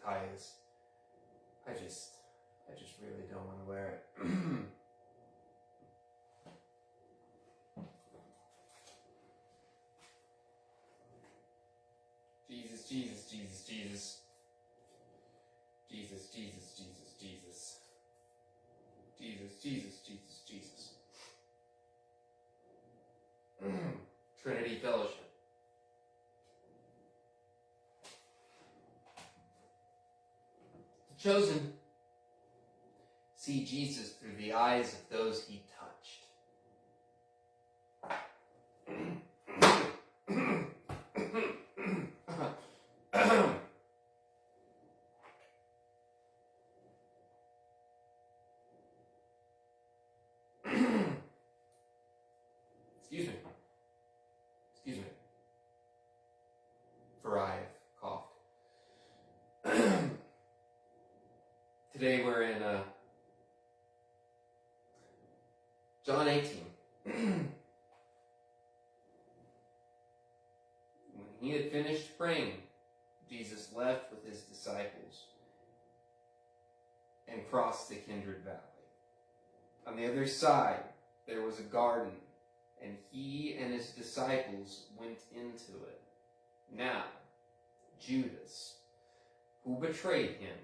Caius. I just really don't want to wear it. Jesus, Jesus, Jesus, Jesus. Jesus, Jesus, Jesus, Jesus. Jesus, Jesus, Jesus, Jesus. Trinity Fellowship. The chosen see Jesus through the eyes of those he touched. Excuse me. Excuse me. For I have coughed. Today we're in John 18. When he had finished praying, Jesus left with his disciples and crossed the Kindred Valley. On the other side, there was a garden, and he and his disciples went into it. Now, Judas, who betrayed him,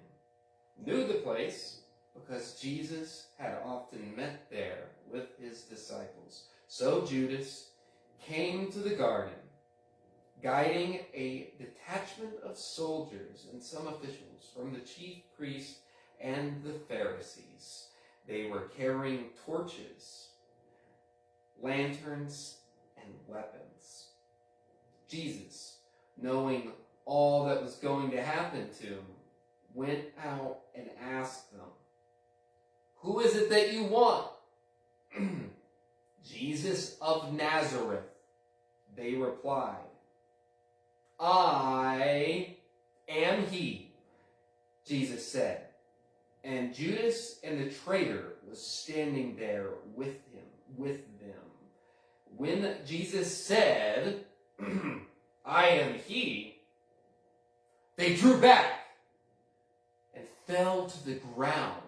knew the place because Jesus had often met there with his disciples. So Judas came to the garden, guiding a detachment of soldiers and some officials from the chief priests and the Pharisees. They were carrying torches, lanterns, and weapons. Jesus, knowing all that was going to happen to him, went out and asked them, "Who is it that you want?" "Jesus of Nazareth," they replied. "I am he," Jesus said. And Judas and the traitor was standing there with them. When Jesus said, "I am he," they drew back and fell to the ground.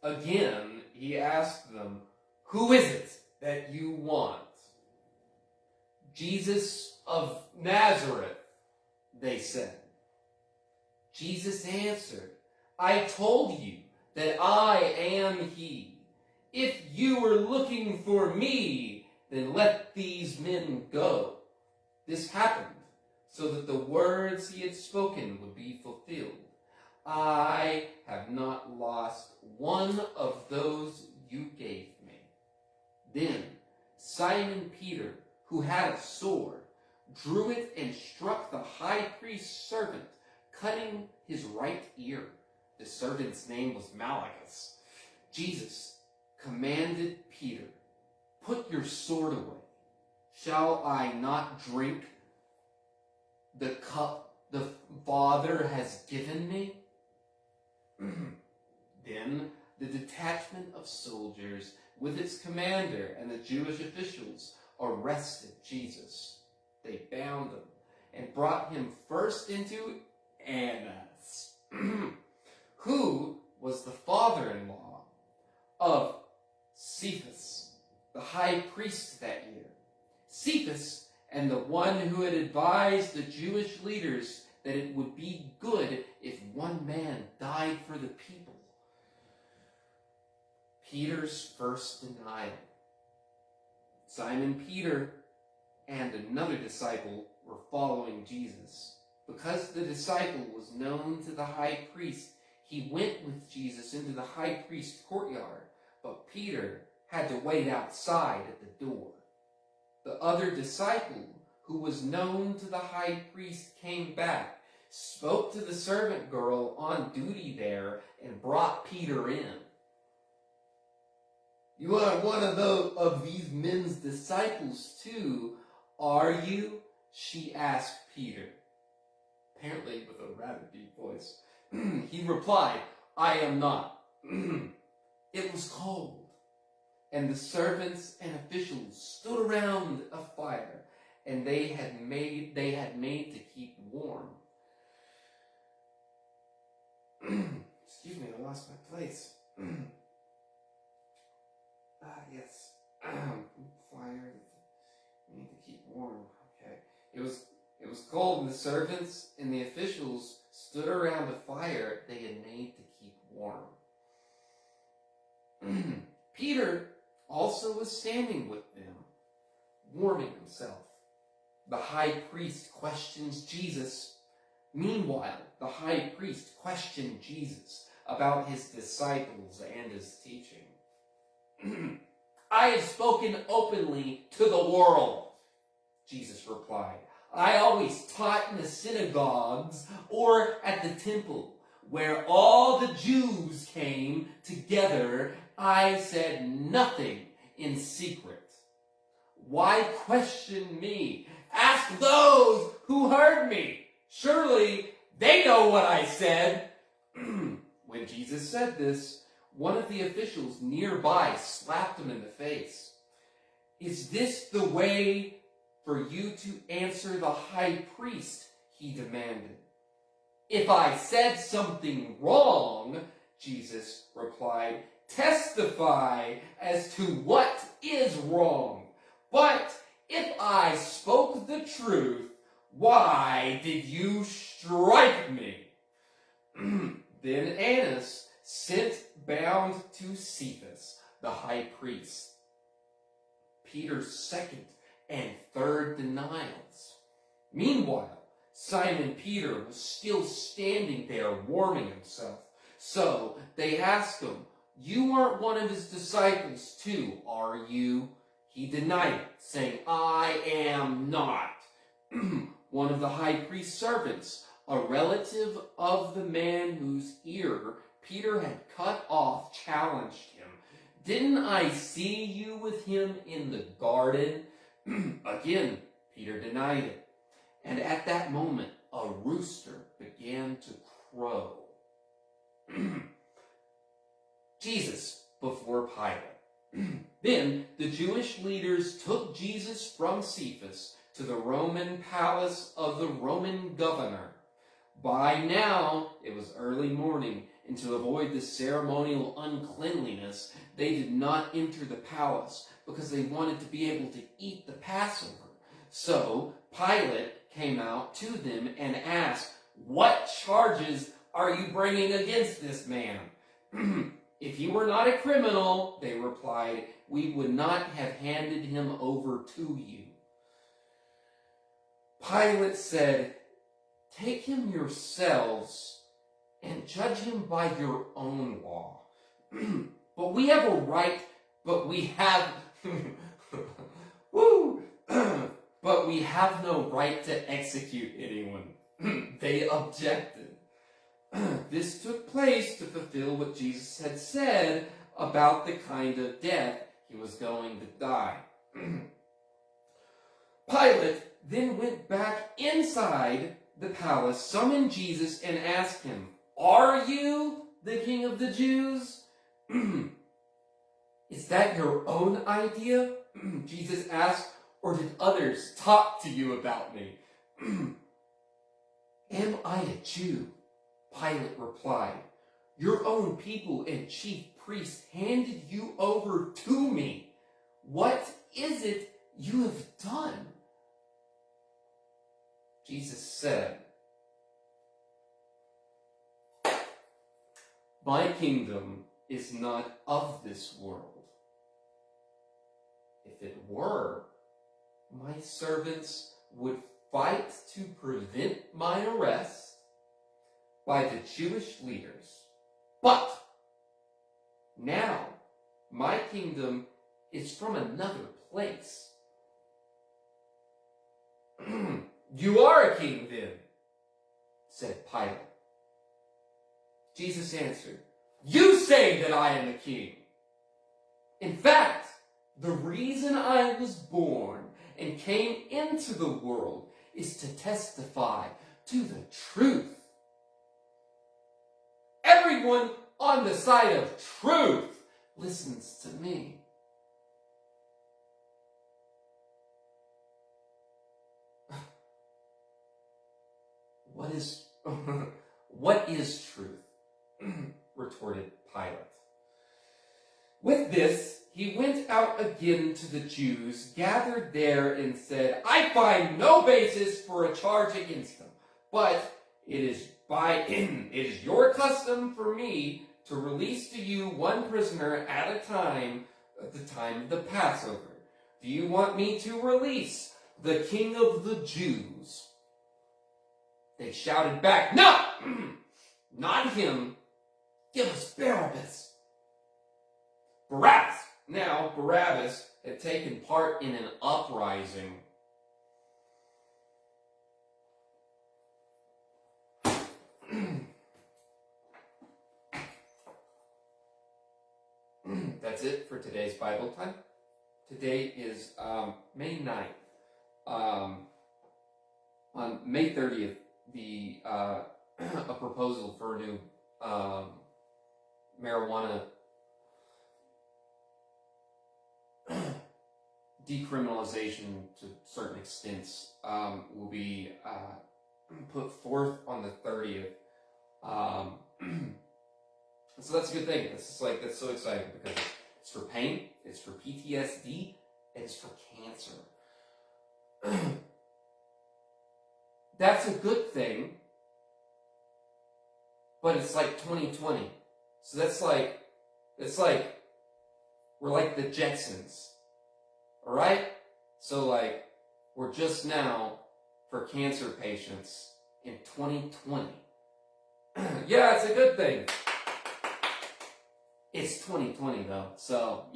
Again, he asked them, "Who is it that you want?" "Jesus of Nazareth," they said. Jesus answered, "I told you that I am he. If you were looking for me, then let these men go." This happened so that the words he had spoken would be fulfilled. "I have not lost one of those you gave me." Then Simon Peter, who had a sword, drew it and struck the high priest's servant, cutting his right ear. The servant's name was Malchus. Jesus commanded Peter, "Put your sword away. Shall I not drink the cup the Father has given me?" Then the detachment of soldiers with its commander and the Jewish officials arrested Jesus. They bound him and brought him first into Annas, who was the father-in-law of Cephas, the high priest that year. Cephas, and the one who had advised the Jewish leaders that it would be good if one man died for the people. Peter's first denial. Simon Peter and another disciple were following Jesus. Because the disciple was known to the high priest, he went with Jesus into the high priest's courtyard, but Peter had to wait outside at the door. The other disciple, who was known to the high priest, came back, spoke to the servant girl on duty there, and brought Peter in. "You are one of these men's disciples too, are you?" she asked Peter, apparently with a rather deep voice. He replied, "I am not." It was cold, and the servants and officials stood around a fire, and they had made to keep warm. Excuse me, I lost my place. Yes. Fire. We need to keep warm. Okay. It was cold, and the servants and the officials stood around a fire they had made to keep warm. Peter also was standing with them, warming himself. The high priest questions Jesus. Meanwhile, the high priest questioned Jesus about his disciples and his teaching. I have spoken openly to the world, Jesus replied. I always taught in the synagogues or at the temple, where all the Jews came together. I said nothing in secret. Why question me? Ask those who heard me. Surely they know what I said. When Jesus said this, one of the officials nearby slapped him in the face. Is this the way for you to answer the high priest? He demanded. If I said something wrong, Jesus replied, testify as to what is wrong. But if I spoke the truth, why did you strike me? Then Annas sent bound to Cephas, the high priest, Peter's second and third denials. Meanwhile, Simon Peter was still standing there warming himself. So they asked him, you aren't one of his disciples too, are you? He denied it, saying, I am not. One of the high priest's servants, a relative of the man whose ear Peter had cut off, challenged him. Didn't I see you with him in the garden? Again, Peter denied it. And at that moment, a rooster began to crow. Jesus before Pilate. Then the Jewish leaders took Jesus from Cephas to the Roman palace of the Roman governor. By now, it was early morning, and to avoid the ceremonial uncleanliness, they did not enter the palace because they wanted to be able to eat the Passover. So Pilate came out to them and asked, what charges are you bringing against this man? If he were not a criminal, they replied, we would not have handed him over to you. Pilate said, take him yourselves and judge him by your own law. But we have no right to execute anyone. They objected. This took place to fulfill what Jesus had said about the kind of death he was going to die. Pilate then went back inside the palace, summoned Jesus, and asked him, are you the king of the Jews? Is that your own idea? Jesus asked, or did others talk to you about me? Am I a Jew? Pilate replied, your own people and chief priests handed you over to me. What is it you have done? Jesus said, my kingdom is not of this world. If it were, my servants would fight to prevent my arrest by the Jewish leaders. But now my kingdom is from another place. You are a king then, said Pilate. Jesus answered, you say that I am a king. In fact, the reason I was born and came into the world is to testify to the truth. Everyone on the side of truth listens to me. what is truth? retorted Pilate. With this, he went out again to the Jews gathered there and said, I find no basis for a charge against them, but it is your custom for me to release to you one prisoner at a time at the time of the Passover. Do you want me to release the King of the Jews? They shouted back, no! Not him. Give us Barabbas. Barabbas. Now, Barabbas had taken part in an uprising. That's it for today's Bible time. Today is May 9th. On May 30th, a proposal for a new marijuana decriminalization to certain extents will be put forth on the 30th. So that's a good thing. That's so exciting because it's for pain, it's for PTSD, and it's for cancer. That's a good thing, but it's like 2020. So it's like we're like the Jetsons. Alright? So we're just now for cancer patients in 2020. Yeah, it's a good thing. It's 2020 though, so,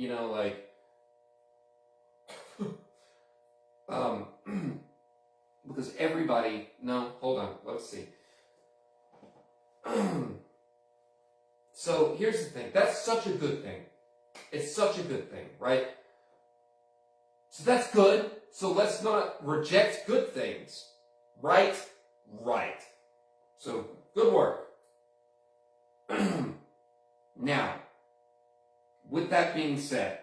because everybody, no, hold on, let's see. So, here's the thing, that's such a good thing. It's such a good thing, right? So that's good, so let's not reject good things. Right? Right. So, good work. Now, with that being said,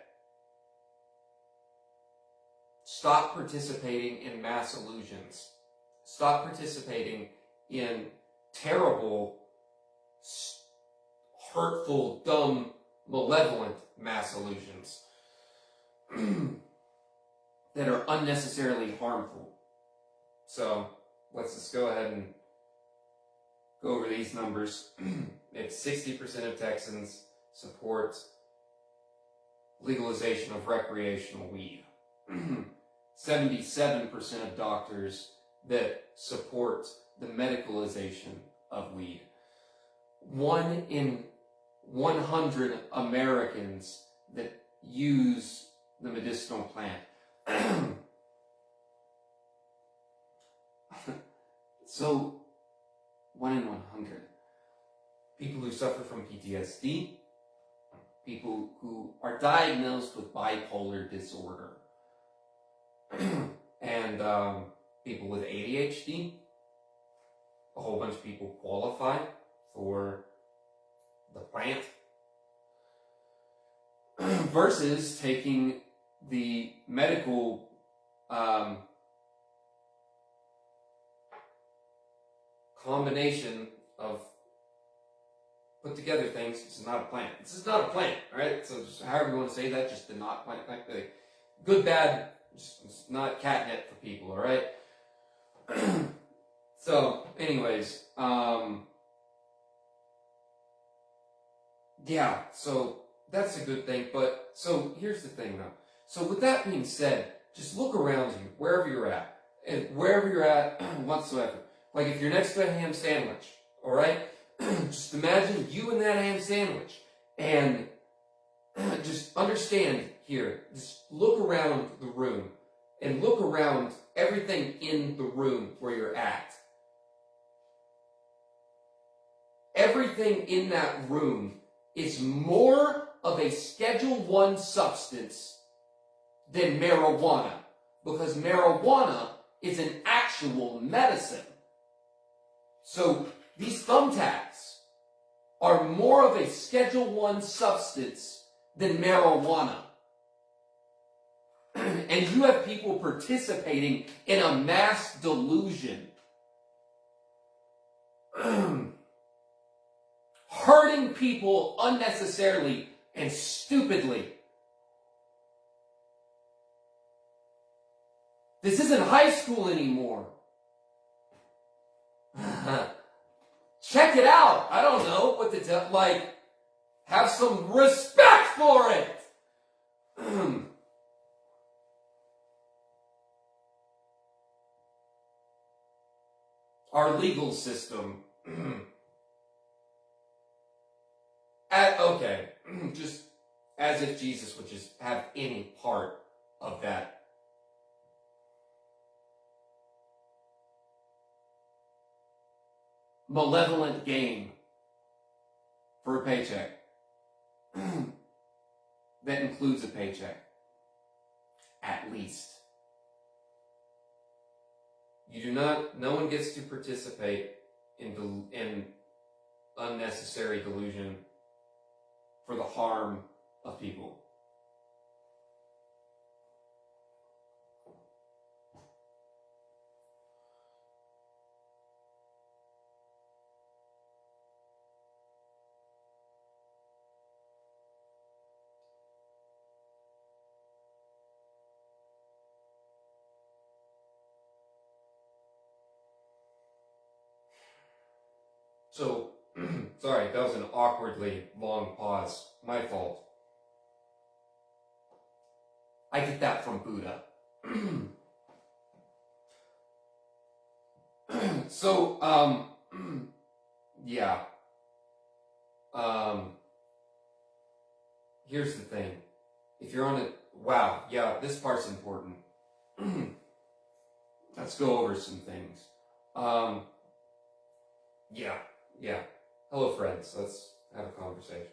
stop participating in mass illusions. Stop participating in terrible, hurtful, dumb, malevolent mass illusions that are unnecessarily harmful. So, let's just go ahead and go over these numbers. If 60% of Texans support legalization of recreational weed, 77% of doctors that support the medicalization of weed, 1 in 100 Americans that use the medicinal plant. So, 1 in 100. People who suffer from PTSD, people who are diagnosed with bipolar disorder, and people with ADHD. A whole bunch of people qualify for the plant versus taking the medical combination of put together things. This is not a plant. This is not a plant, right? So just however you want to say that, just the not plant, good, bad, just not catnip for people, all right? So, anyways, yeah, so that's a good thing, but, so here's the thing though. So with that being said, just look around you, wherever you're at, and wherever you're at whatsoever. Like if you're next to a ham sandwich, alright? Just imagine you and that ham sandwich, and just understand here, just look around the room, and look around everything in the room where you're at. Everything in that room is more of a Schedule I substance than marijuana, because marijuana is an actual medicine. So these thumbtacks are more of a Schedule I substance than marijuana. And you have people participating in a mass delusion hurting people unnecessarily and stupidly. This isn't high school anymore. Check it out. I don't know what to tell. Like, have some respect for it. Our legal system. Okay, just as if Jesus would just have any part of that. Malevolent game for a paycheck that includes a paycheck, at least. You do not, no one gets to participate in unnecessary delusion for the harm of people. So, sorry, that was an awkwardly long pause. My fault. I get that from Buddha. So, yeah. Here's the thing. If you're on a... Wow, yeah, this part's important. Let's go over some things. Yeah. Hello, friends. Let's have a conversation.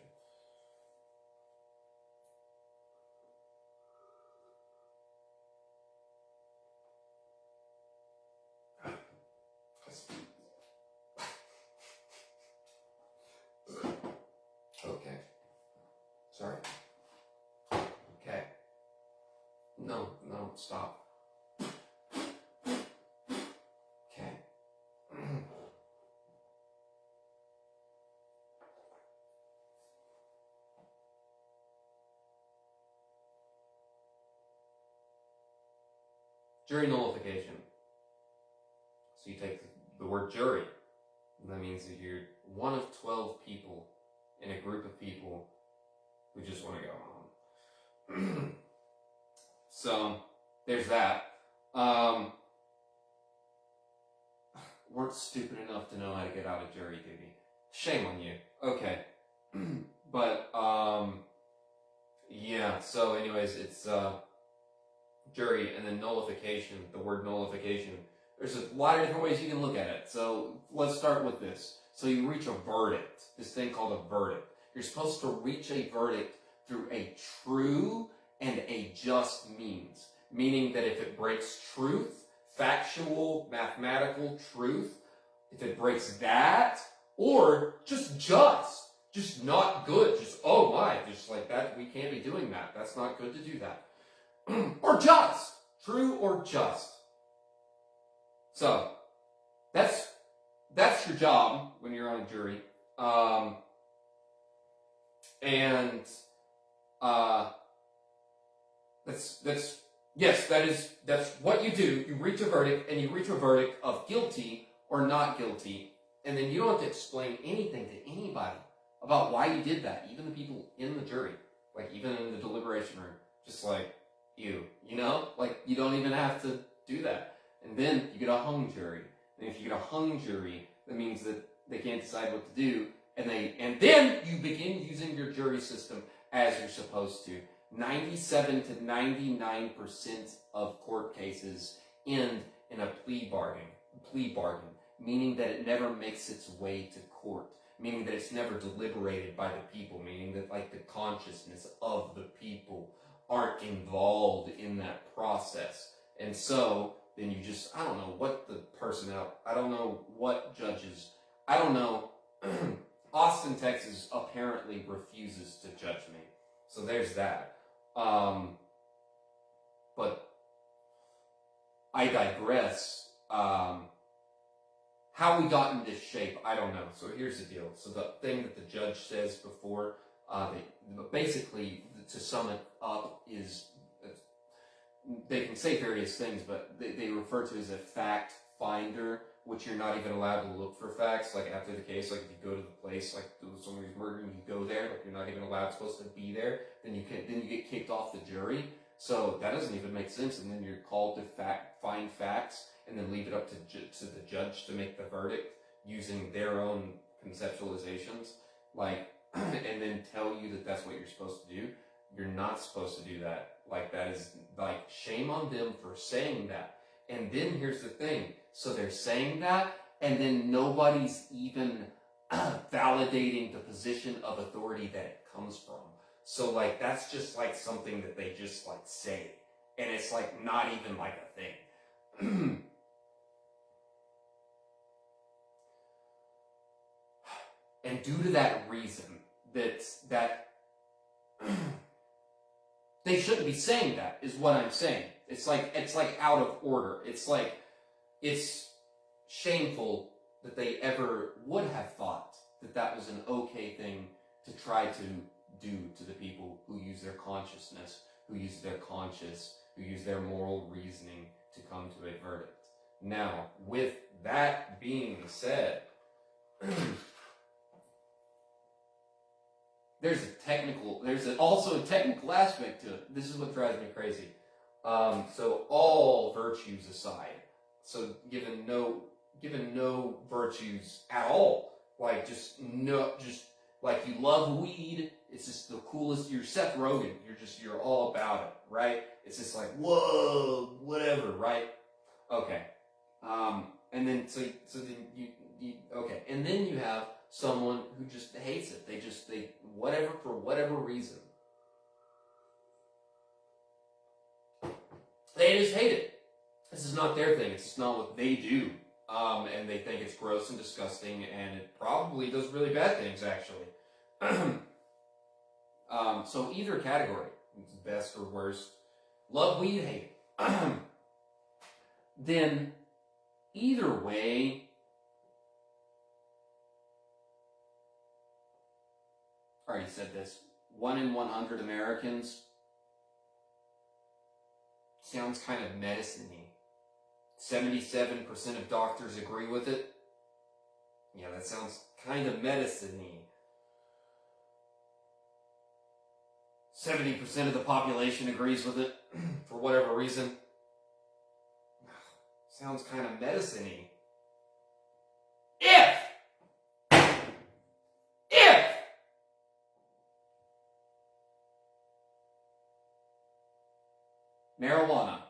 Okay. Sorry. Okay. No, stop. Okay. Jury nullification. So you take the word jury, and that means that you're one of 12 people in a group of people who just want to go home. So, there's that. Weren't stupid enough to know how to get out of jury duty. Shame on you. Okay. But, yeah, so anyways, it's, jury and then nullification, the word nullification. There's a lot of different ways you can look at it. So let's start with this. So you reach a verdict, this thing called a verdict. You're supposed to reach a verdict through a true and a just means. Meaning that if it breaks truth, factual, mathematical truth, if it breaks that, or just not good, oh my, just like that, we can't be doing that. That's not good to do that. Or just. True or just. So, that's your job when you're on a jury. That's what you do. You reach a verdict, and you reach a verdict of guilty or not guilty, and then you don't have to explain anything to anybody about why you did that, even the people in the jury, like even in the deliberation room, just like you know, like you don't even have to do that. And then you get a hung jury, and if you get a hung jury, that means that they can't decide what to do, and then you begin using your jury system as you're supposed to. 97 to 99% of court cases end in a plea bargain, meaning that it never makes its way to court, meaning that it's never deliberated by the people, meaning that like the consciousness of the people aren't involved in that process. And so then you just, I don't know what the personnel, I don't know what judges, I don't know. Austin, Texas apparently refuses to judge me. So there's that. But I digress. How how we got in this shape, I don't know. So here's the deal. So the thing that the judge says before, basically, to sum it up, is they can say various things, but they refer to as a fact finder, which you're not even allowed to look for facts, like after the case, like if you go to the place, like someone who's murdered and you go there, like you're not even supposed to be there, then you get kicked off the jury. So that doesn't even make sense, and then you're called to find facts, and then leave it up to the judge to make the verdict using their own conceptualizations, like, and then tell you that that's what you're supposed to do. You're not supposed to do that. Like, that is, like, shame on them for saying that. And then here's the thing. So they're saying that, and then nobody's even validating the position of authority that it comes from. So, like, that's just, like, something that they just, like, say. And it's, like, not even, like, a thing. And due to that reason, that they shouldn't be saying that, is what I'm saying. It's like out of order. It's shameful that they ever would have thought that that was an okay thing to try to do to the people who use their consciousness, who use their conscience, who use their moral reasoning to come to a verdict. Now, with that being said, there's also a technical aspect to it. This is what drives me crazy. So all virtues aside, so given no virtues at all, like just like you love weed, it's just the coolest. You're Seth Rogen. You're all about it, right? It's just like, whoa, whatever, right? Okay. And then so then you okay, and then you have someone who just hates it. They whatever, for whatever reason, they just hate it. This is not their thing. It's just not what they do. And they think it's gross and disgusting, and it probably does really bad things, actually. So either category, best or worst, love weed, hate it. Then either way, I already said this, 1 in 100 Americans sounds kind of medicine-y. 77% of doctors agree with it. Yeah, that sounds kind of medicine-y. 70% of the population agrees with it, for whatever reason. Sounds kind of medicine-y. If marijuana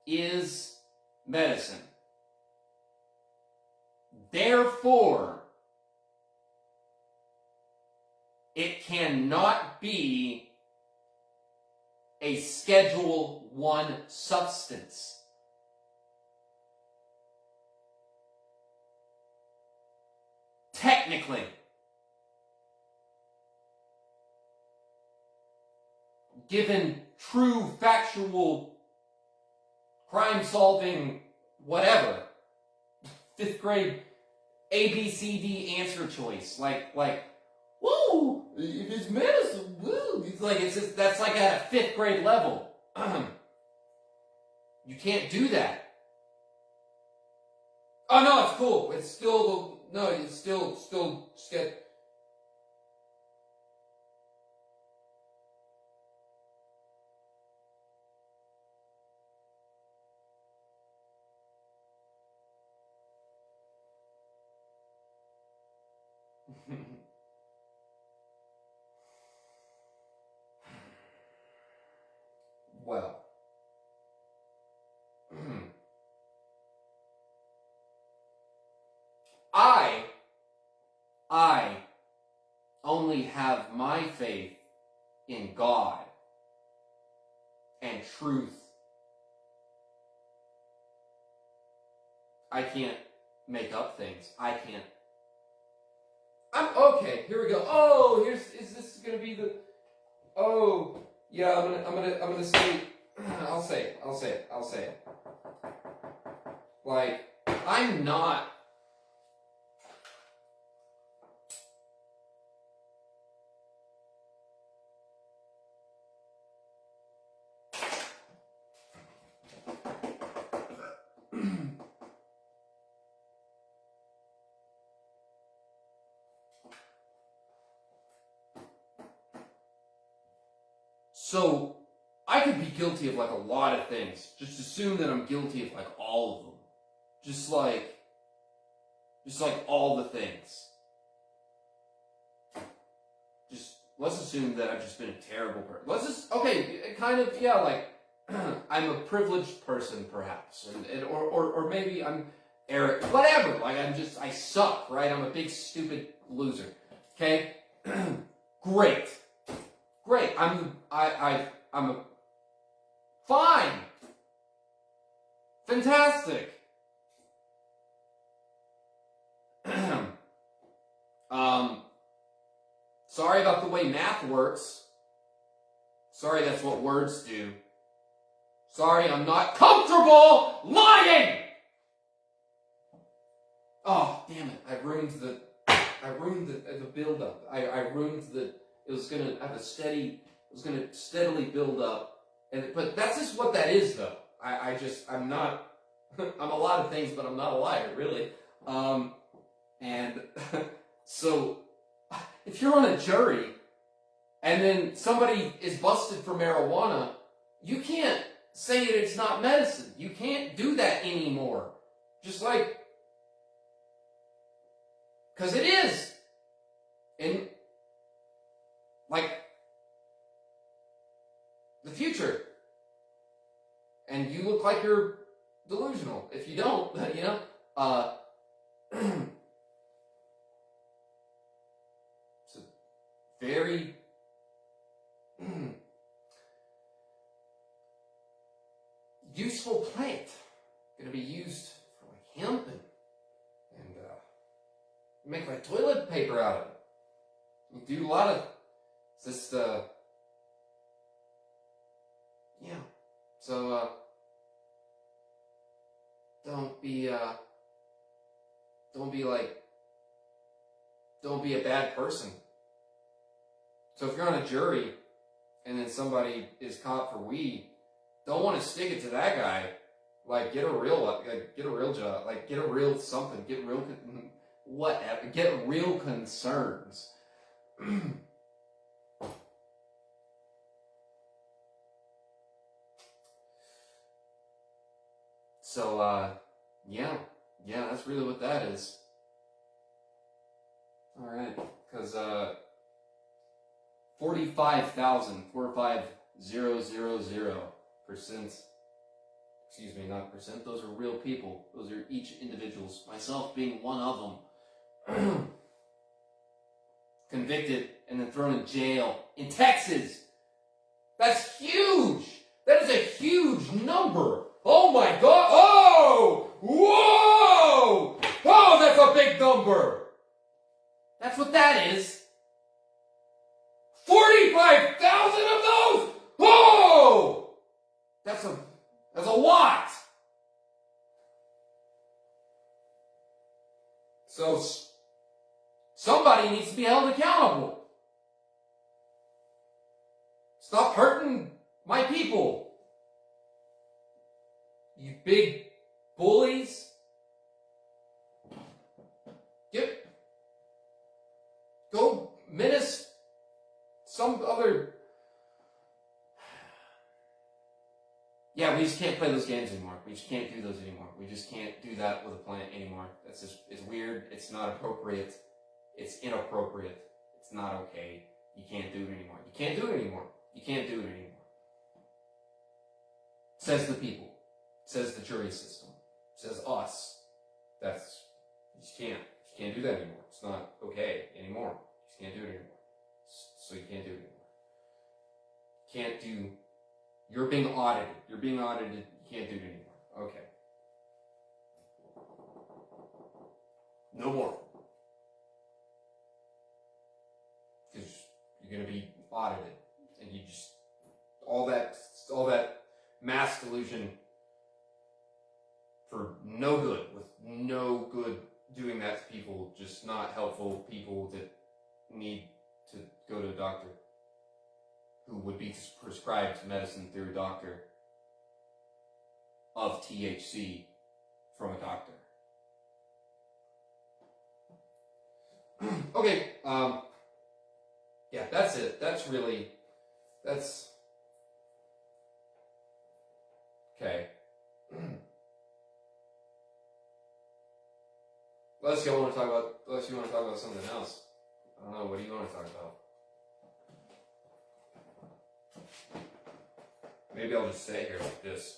is medicine, therefore, it cannot be a Schedule I substance. Technically. Given true, factual, crime-solving, whatever, 5th grade ABCD answer choice, like, woo, if it's medicine, woo, it's just, that's like at a 5th grade level. You can't do that. Oh no, it's cool. It's still sketch. Well, I only have my faith in God and truth. I can't make up things. I can't. Okay. Here we go. Oh, is this gonna be the? Oh, yeah. I'm gonna say. I'll say it. Like, I'm not So I could be guilty of like a lot of things. Just assume that I'm guilty of like all of them. Just like all the things. Let's assume that I've just been a terrible person. Kind of, yeah, like, I'm a privileged person, perhaps. Or maybe I'm arrogant. Whatever, like, I suck, right? I'm a big, stupid loser. Okay? Great. I'm a, fine. Fantastic. Sorry about the way math works. Sorry that's what words do. Sorry I'm not comfortable lying! Oh, damn it. I ruined the build-up. I ruined it was gonna steadily build up. But that's just what that is, though. I'm not, I'm a lot of things, but I'm not a liar, really. And so, if you're on a jury, and then somebody is busted for marijuana, you can't say that it's not medicine. You can't do that anymore. Just like, because it is. In, like, the future. And you look like you're delusional. If you don't, you know, it's a very useful plant. Going to be used for like hemp and make like toilet paper out of it. You do a lot of just yeah. So don't be a bad person. So if you're on a jury and then somebody is caught for weed, don't want to stick it to that guy. Like, get a real job. Like, get a real something. Get real whatever. Get real concerns. So, yeah, that's really what that is. All right, because 45,000%, excuse me, not percent, those are real people. Those are each individuals, myself being one of them. Convicted and then thrown in jail in Texas. That's huge! That is a huge number! Oh my God! Oh! Whoa! Oh, that's a big number! That's what that is. 45,000 of those? Whoa! That's a lot! So, somebody needs to be held accountable. Stop hurting my people. You big bullies. Go menace some other. Yeah, we just can't play those games anymore. We just can't do those anymore. We just can't do that with a plant anymore. That's just, it's weird. It's not appropriate. It's inappropriate. It's not okay. You can't do it anymore. You can't do it anymore. You can't do it anymore. Says the people. Says the jury system. Says us. You just can't do that anymore. It's not okay anymore. You just can't do it anymore. So you can't do it anymore. Can't do. You're being audited. You're being audited. You can't do it anymore. Okay. No more. Because you're going to be audited, and you just all that mass delusion for no good, with no good doing that to people, just not helpful people that need to go to a doctor, who would be prescribed medicine through a doctor of THC from a doctor. Okay, yeah, that's it. That's Okay. Unless you want to talk about something else. I don't know. What do you want to talk about? Maybe I'll just stay here like this.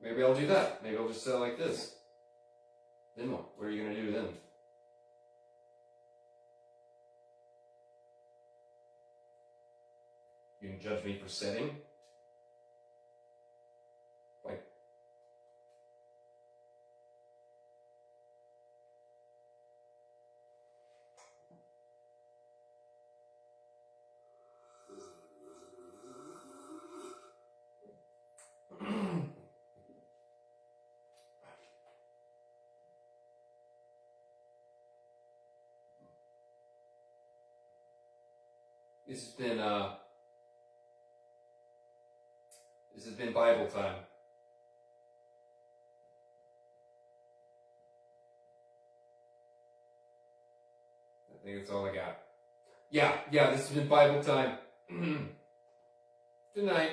Maybe I'll do that. Maybe I'll just sit like this. Then what? What are you going to do then? You can judge me for sitting? Like, this has been Bible time. I think that's all I got. Yeah, this has been Bible time. Good night.